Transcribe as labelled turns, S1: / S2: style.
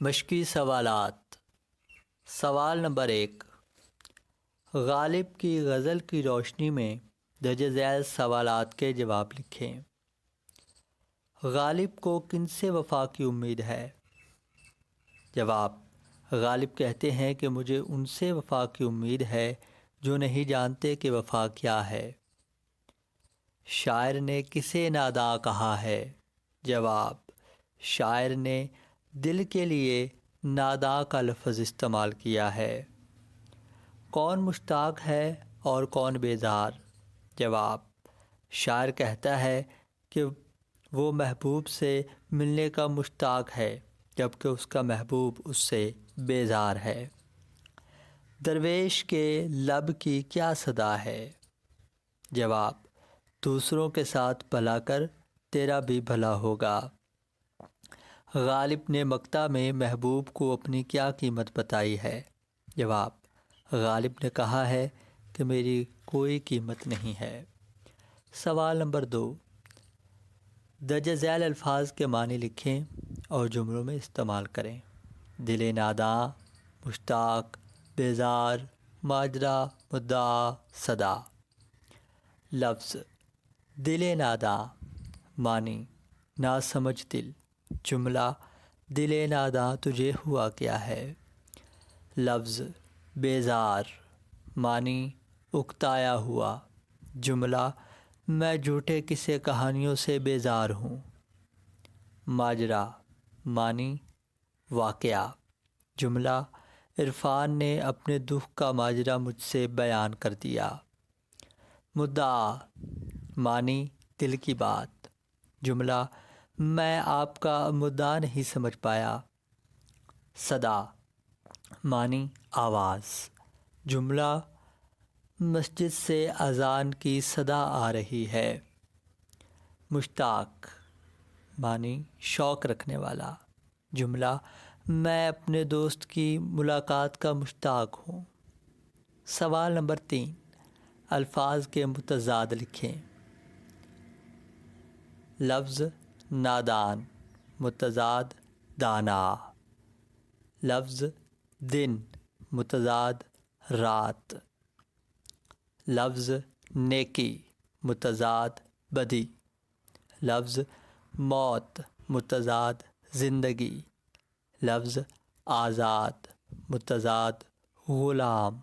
S1: مشقی سوالات۔ سوال نمبر 1، غالب کی غزل کی روشنی میں درج ذیل سوالات کے جواب لکھیں۔ غالب کو کن سے وفا کی امید ہے؟ جواب: غالب کہتے ہیں کہ مجھے ان سے وفا کی امید ہے جو نہیں جانتے کہ وفا کیا ہے۔ شاعر نے کسے ناداں کہا ہے؟ جواب: شاعر نے دل کے لیے ناداں کا لفظ استعمال کیا ہے۔ کون مشتاق ہے اور کون بیزار؟ جواب: شاعر کہتا ہے کہ وہ محبوب سے ملنے کا مشتاق ہے جبکہ اس کا محبوب اس سے بیزار ہے۔ درویش کے لب کی کیا صدا ہے؟ جواب: دوسروں کے ساتھ بھلا کر تیرا بھی بھلا ہوگا۔ غالب نے مقطع میں محبوب کو اپنی کیا قیمت بتائی ہے؟ جواب: غالب نے کہا ہے کہ میری کوئی قیمت نہیں ہے۔ سوال نمبر 2، درج ذیل الفاظ کے معنی لکھیں اور جملوں میں استعمال کریں۔ دل ناداں، مشتاق، بیزار، ماجرا، مدعا، صدا۔ لفظ: دل ناداں، معنی ناسمجھ دل۔ جملہ: دل ناداں تجھے ہوا کیا ہے؟ لفظ: بیزار، معنی اکتایا ہوا۔ جملہ: میں جھوٹے قصے کہانیوں سے بیزار ہوں۔ ماجرا، معنی واقعہ۔ جملہ: عرفان نے اپنے دکھ کا ماجرا مجھ سے بیان کر دیا۔ مدعا، معنی دل کی بات۔ جملہ: میں آپ کا مدعا نہیں سمجھ پایا۔ صدا، معنی آواز۔ جملہ: مسجد سے اذان کی صدا آ رہی ہے۔ مشتاق، معنی شوق رکھنے والا۔ جملہ: میں اپنے دوست کی ملاقات کا مشتاق ہوں۔ سوال نمبر 3، الفاظ کے متضاد لکھیں۔ لفظ: نادان، متضاد دانا۔ لفظ: دن، متضاد رات۔ لفظ: نیکی، متضاد بدی۔ لفظ: موت، متضاد زندگی۔ لفظ: آزاد، متضاد غلام۔